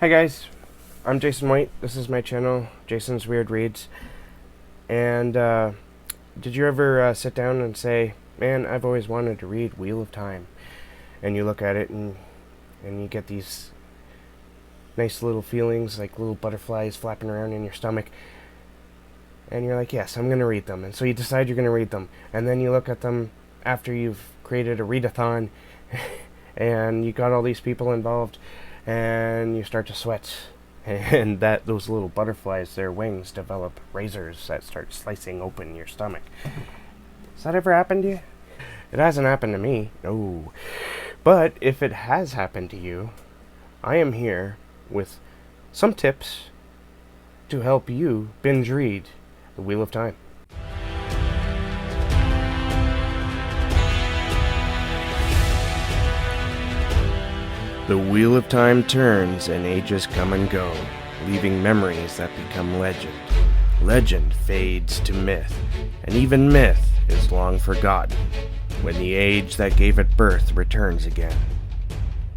Hi guys, I'm Jason White. This is my channel, Jason's Weird Reads. And did you ever sit down and say, man, I've always wanted to read Wheel of Time? And you look at it and you get these nice little feelings, like little butterflies flapping around in your stomach. And you're like, yes, I'm going to read them. And so you decide you're going to read them. And then you look at them after you've created a readathon and you got all these people involved. And you start to sweat, and those little butterflies, their wings develop razors that start slicing open your stomach. Has that ever happened to you? It hasn't happened to me, no. But if it has happened to you, I am here with some tips to help you binge read The Wheel of Time. The wheel of time turns and ages come and go, leaving memories that become legend. Legend fades to myth, and even myth is long forgotten when the age that gave it birth returns again.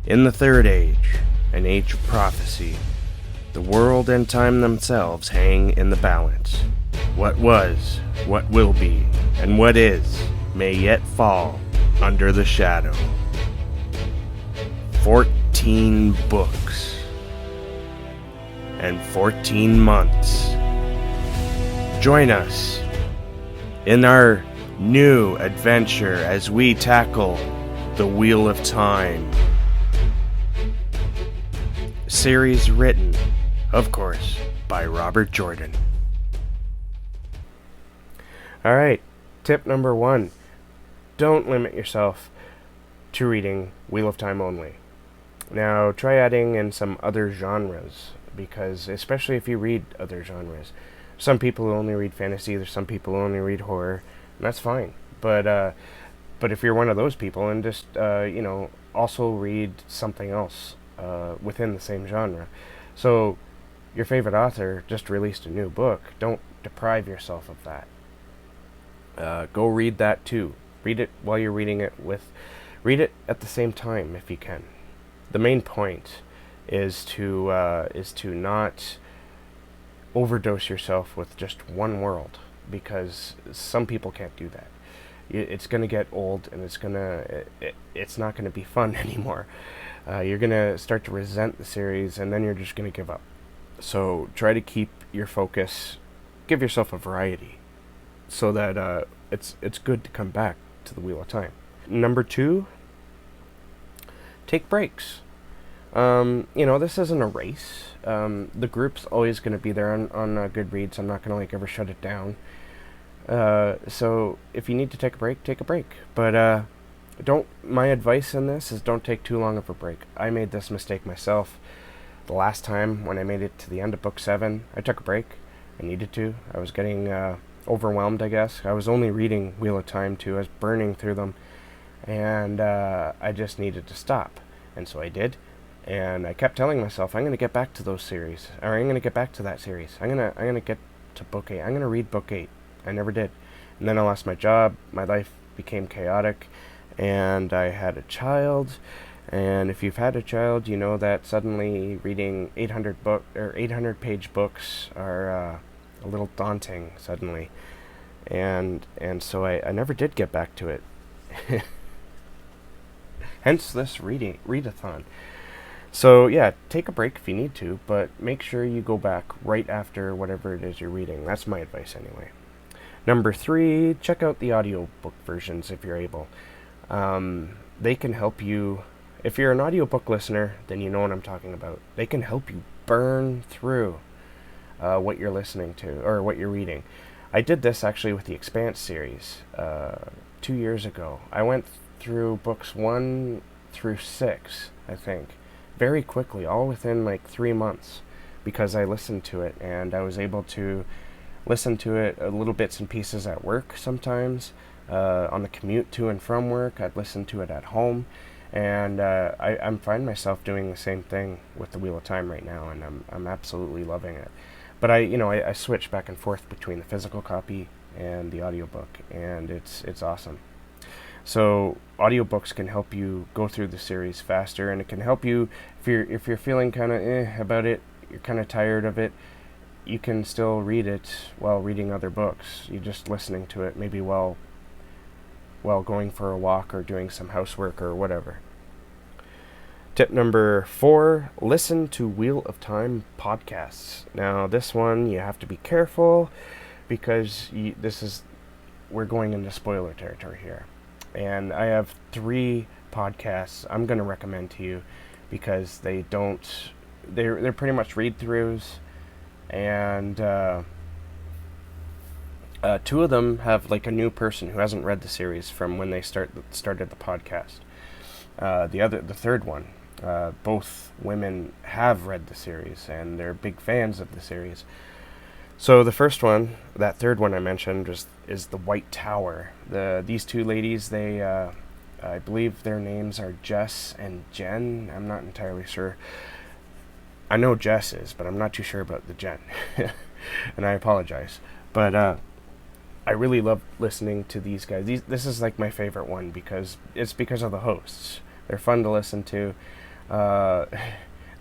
In the third age, an age of prophecy, the world and time themselves hang in the balance. What was, what will be, and what is may yet fall under the shadow. 14 books and 14 months. Join us in our new adventure as we tackle The Wheel of Time. Series written, of course, by Robert Jordan. Alright, tip number 1. Don't limit yourself to reading Wheel of Time only. Now, try adding in some other genres, because especially if you read other genres. Some people only read fantasy, there's some people only read horror, and that's fine. But if you're one of those people, and just, also read something else within the same genre. So, your favorite author just released a new book. Don't deprive yourself of that. Go read that too. Read it while you're reading it read it at the same time if you can. The main point is to not overdose yourself with just one world, because some people can't do that. It's going to get old, and it's not going to be fun anymore. You're going to start to resent the series, and then you're just going to give up. So try to keep your focus. Give yourself a variety, so that it's good to come back to the Wheel of Time. Number 2, take breaks. This isn't a race. The group's always going to be there on Goodreads. I'm not going to ever shut it down. So if you need to take a break, take a break. But my advice in this is don't take too long of a break. I made this mistake myself. The last time when I made it to the end of book 7, I took a break. I needed to. I was getting overwhelmed, I guess. I was only reading Wheel of Time too. I was burning through them. And I just needed to stop. And so I did. And I kept telling myself, I'm going to get back to those series. Or I'm going to get back to that series. I'm going to get to book 8. I'm going to read book 8. I never did. And then I lost my job. My life became chaotic. And I had a child. And if you've had a child, you know that suddenly reading 800-page books are a little daunting suddenly. And so I never did get back to it. Hence this readathon. So yeah, take a break if you need to, but make sure you go back right after whatever it is you're reading. That's my advice anyway. Number 3, check out the audiobook versions if you're able. They can help you. If you're an audiobook listener, then you know what I'm talking about. They can help you burn through what you're listening to, or what you're reading. I did this actually with the Expanse series 2 years ago. I went through books 1 through 6, I think, very quickly, all within 3 months, because I listened to it, and I was able to listen to it little bits and pieces at work sometimes, on the commute to and from work. I'd listen to it at home, and I find myself doing the same thing with the Wheel of Time right now, and I'm absolutely loving it. But I switch back and forth between the physical copy and the audiobook, and it's awesome. So audiobooks can help you go through the series faster, and it can help you if you're feeling kind of about it, you're kind of tired of it, you can still read it while reading other books. You're just listening to it, maybe while going for a walk or doing some housework or whatever. Tip number 4, listen to Wheel of Time podcasts. Now, this one you have to be careful because we're going into spoiler territory here. And I have 3 podcasts I'm going to recommend to you because they're pretty much read-throughs, and 2 of them have like a new person who hasn't read the series from when they started the podcast. The third one, both women have read the series and they're big fans of the series. So the first one, that third one I mentioned, is The White Tower. These 2 ladies, they I believe their names are Jess and Jen. I'm not entirely sure. I know Jess is, but I'm not too sure about the Jen. And I apologize. But I really love listening to these guys. This is like my favorite one because of the hosts. They're fun to listen to.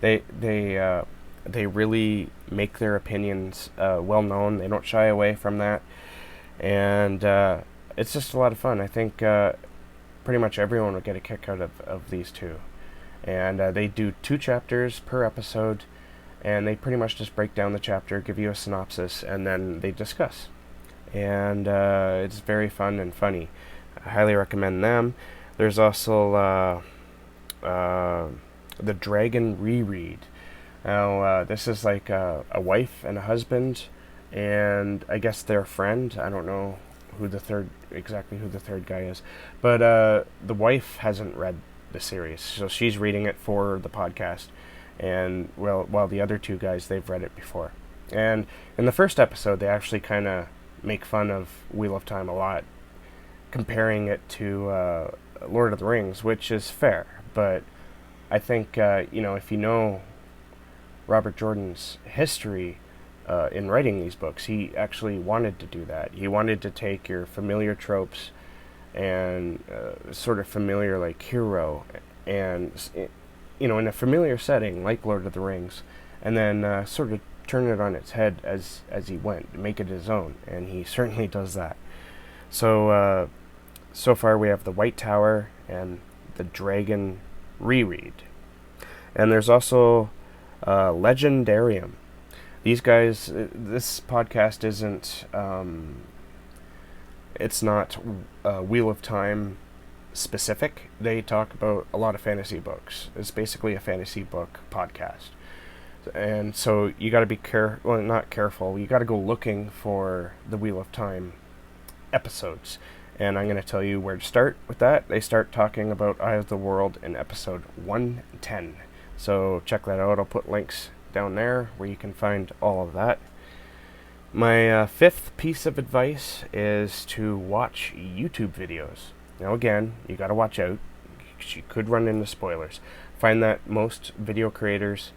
They really make their opinions well known. They don't shy away from that, and it's just a lot of fun. I think pretty much everyone would get a kick out of these 2. And they do 2 chapters per episode, and they pretty much just break down the chapter, give you a synopsis, and then they discuss. And it's very fun and funny. I highly recommend them. There's also The Dragon Reread. Now, this is like a wife and a husband, and I guess their friend. I don't know exactly who the third guy is, but the wife hasn't read the series, so she's reading it for the podcast, and while the other 2 guys, they've read it before. And in the first episode, they actually kind of make fun of Wheel of Time a lot, comparing it to Lord of the Rings, which is fair, but I think if you know Robert Jordan's history in writing these books, he actually wanted to do that. He wanted to take your familiar tropes and sort of familiar like hero, and in a familiar setting like Lord of the Rings, and then sort of turn it on its head as he went, make it his own, and he certainly does that. So so far we have The White Tower and The Dragon Reread, and there's also Legendarium. These guys, this podcast isn't, it's not Wheel of Time specific. They talk about a lot of fantasy books. It's basically a fantasy book podcast. And so you got to be not careful. You got to go looking for the Wheel of Time episodes. And I'm going to tell you where to start with that. They start talking about Eye of the World in episode 110. So check that out. I'll put links down there where you can find all of that. My 5th piece of advice is to watch YouTube videos. Now again, you got to watch out. You could run into spoilers. Find that most video creators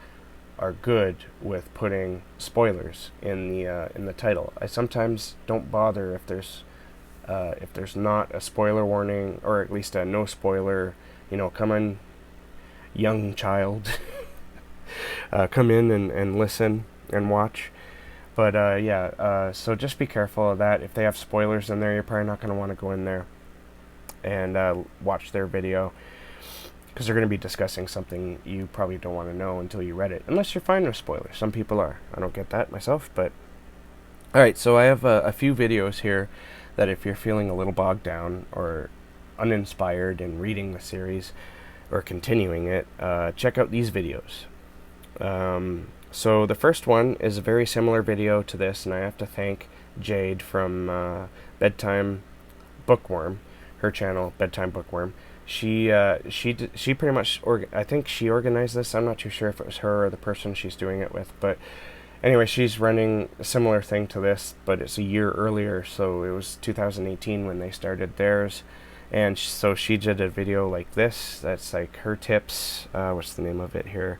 are good with putting spoilers in the title. I sometimes don't bother if there's not a spoiler warning, or at least a no spoiler. Come on, young child. Come in and listen and watch. But so just be careful of that. If they have spoilers in there, you're probably not going to want to go in there and watch their video, because they're going to be discussing something you probably don't want to know until you read it, unless you're fine with spoilers. Some people are. I don't get that myself, but alright, so I have a few videos here that if you're feeling a little bogged down or uninspired in reading the series or continuing it, check out these videos. So the first one is a very similar video to this, and I have to thank Jade from Bedtime Bookworm, her channel Bedtime Bookworm. She pretty much I think she organized this. I'm not too sure if it was her or the person she's doing it with, but anyway, she's running a similar thing to this, but it's a year earlier, so it was 2018 when they started theirs. And so she did a video like this. That's like her tips. What's the name of it here?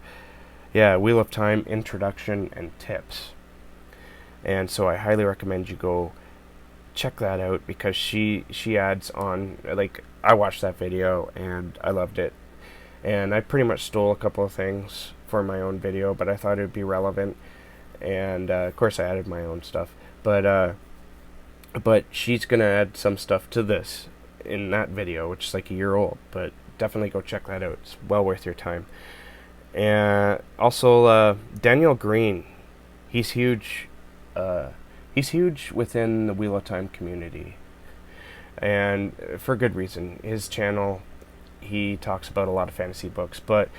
Yeah, Wheel of Time Introduction and Tips. And so I highly recommend you go check that out, because she adds on, like, I watched that video and I loved it. And I pretty much stole a couple of things for my own video, but I thought it would be relevant. And of course, I added my own stuff. But she's gonna add some stuff to this in that video, which is like a year old. But definitely go check that out. It's well worth your time. And also, Daniel Green, he's huge. He's huge within the Wheel of Time community, and for good reason. His channel, he talks about a lot of fantasy books, but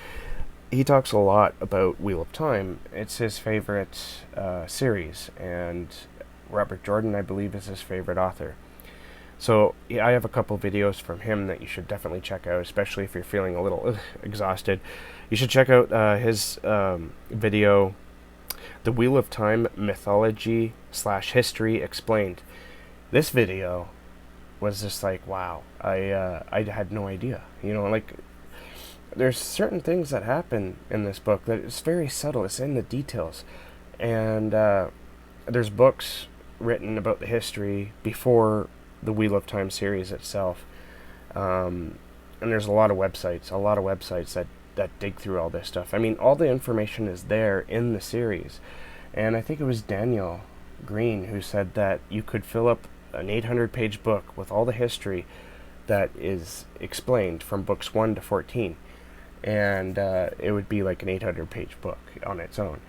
he talks a lot about Wheel of Time. It's his favorite series, and Robert Jordan, I believe, is his favorite author. So yeah, I have a couple videos from him that you should definitely check out, especially if you're feeling a little exhausted. You should check out his video, The Wheel of Time Mythology / History Explained. This video was just like, wow, I had no idea. You know, like, there's certain things that happen in this book that it's very subtle. It's in the details. And there's books written about the history before the Wheel of Time series itself. And there's a lot of websites that dig through all this stuff. I mean, all the information is there in the series. And I think it was Daniel Green who said that you could fill up an 800-page book with all the history that is explained from books 1 to 14. And it would be like an 800-page book on its own.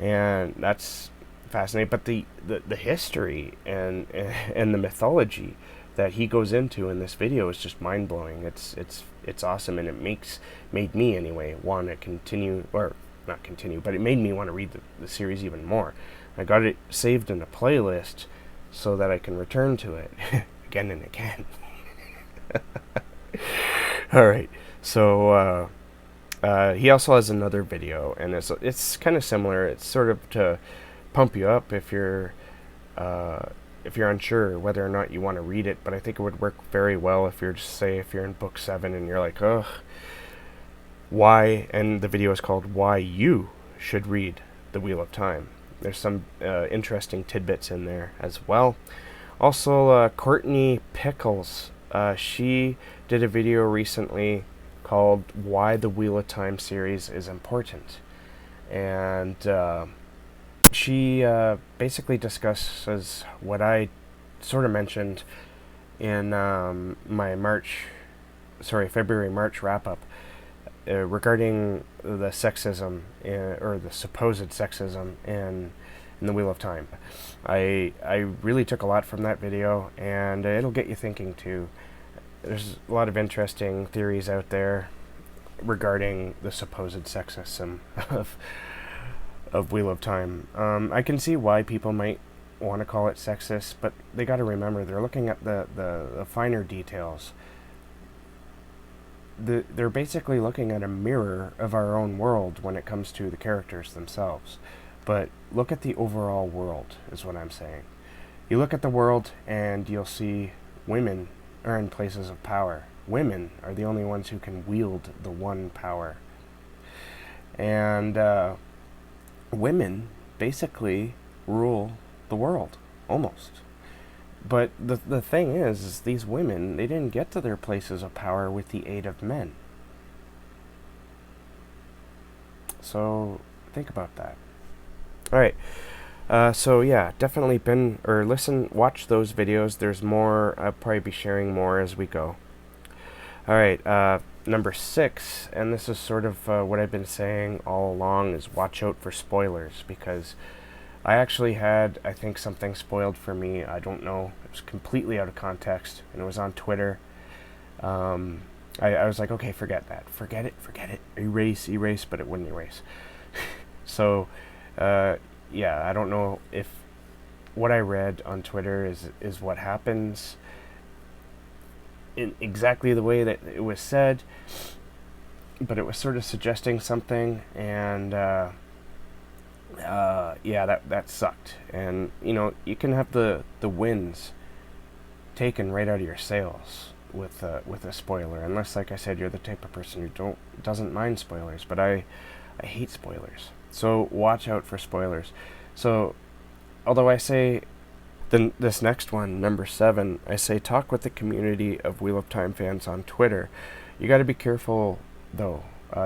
And that's fascinating. But the history and the mythology that he goes into in this video is just mind-blowing. It's awesome, and it made me anyway want to continue, or not continue, but it made me want to read the series even more. I got it saved in a playlist so that I can return to it again and again. All right, so he also has another video, and it's kind of similar. It's sort of to pump you up if you're unsure whether or not you want to read it, but I think it would work very well if if you're in book 7 and you're like, ugh, why? And the video is called Why You Should Read The Wheel of Time. There's some interesting tidbits in there as well. Also, Courtney Pickles, she did a video recently called Why the Wheel of Time series is Important. And she basically discusses what I sort of mentioned in my February-March wrap-up regarding the sexism, or the supposed sexism in the Wheel of Time. I really took a lot from that video, and it'll get you thinking too. There's a lot of interesting theories out there regarding the supposed sexism of Wheel of Time. I can see why people might want to call it sexist, but they got to remember they're looking at the finer details. They're basically looking at a mirror of our own world when it comes to the characters themselves. But look at the overall world, is what I'm saying. You look at the world and you'll see women are in places of power. Women are the only ones who can wield the one power. And women basically rule the world, almost. But the thing is these women, they didn't get to their places of power with the aid of men. So think about that. All right. So yeah, definitely watch those videos. There's more. I'll probably be sharing more as we go. All right. Number 6, and this is sort of what I've been saying all along, is watch out for spoilers, because I actually had, I think, something spoiled for me. I don't know. It was completely out of context, and it was on Twitter. I was like, okay, forget that. Forget it. Erase, but it wouldn't erase. So, yeah, I don't know if what I read on Twitter is what happens in exactly the way that it was said, but it was sort of suggesting something, and yeah, that sucked. And you can have the winds taken right out of your sails with a spoiler, unless, like I said, you're the type of person who doesn't mind spoilers. But I hate spoilers, so watch out for spoilers. So although I say this next one, number 7, I say talk with the community of Wheel of Time fans on Twitter. You got to be careful though,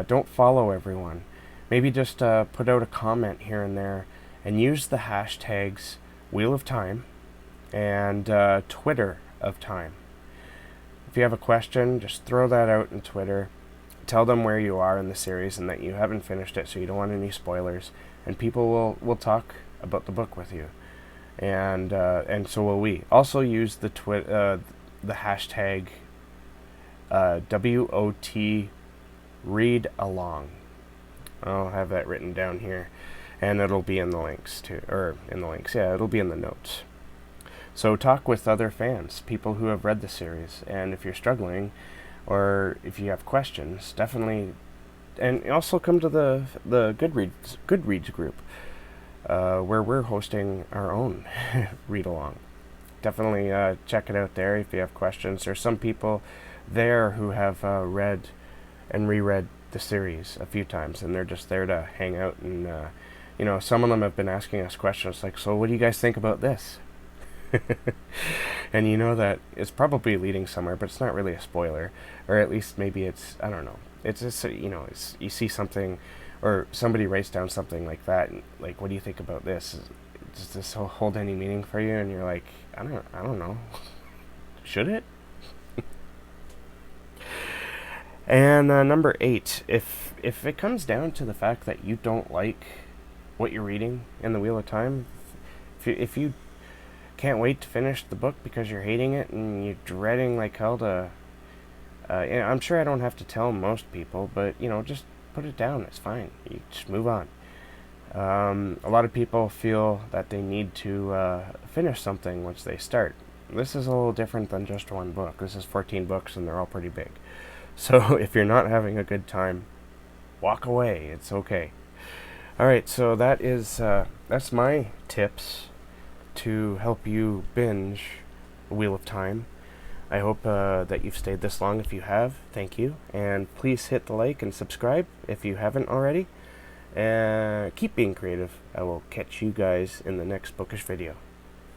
Don't follow everyone. Maybe just put out a comment here and there, and use the hashtags Wheel of Time and Twitter of Time. If you have a question, just throw that out in Twitter. Tell them where you are in the series and that you haven't finished it, so you don't want any spoilers. And people will talk about the book with you, and so will we. Also use the hashtag WOT Read Along. I'll have that written down here, and it'll be in the links too, or in the links. Yeah, it'll be in the notes. So talk with other fans, people who have read the series, and if you're struggling, or if you have questions, definitely, and also come to the Goodreads group, where we're hosting our own read along. Definitely check it out there if you have questions. There's some people there who have read and reread the series a few times, and they're just there to hang out, and some of them have been asking us questions like, so what do you guys think about this? And you know that it's probably leading somewhere, but it's not really a spoiler, or at least maybe it's, I don't know, it's just, you see something, or somebody writes down something like that, and like, what do you think about this? Does this hold any meaning for you? And you're like, I don't know. Should it? And number 8, if it comes down to the fact that you don't like what you're reading in the Wheel of Time, if you can't wait to finish the book because you're hating it and you're dreading like hell to, I'm sure I don't have to tell most people, but just put it down. It's fine. You just move on. A lot of people feel that they need to finish something once they start. This is a little different than just one book. This is 14 books, and they're all pretty big. So if you're not having a good time, walk away. It's okay. All right, so that's my tips to help you binge Wheel of Time. I hope that you've stayed this long. If you have, thank you. And please hit the like and subscribe if you haven't already. Keep being creative. I will catch you guys in the next bookish video.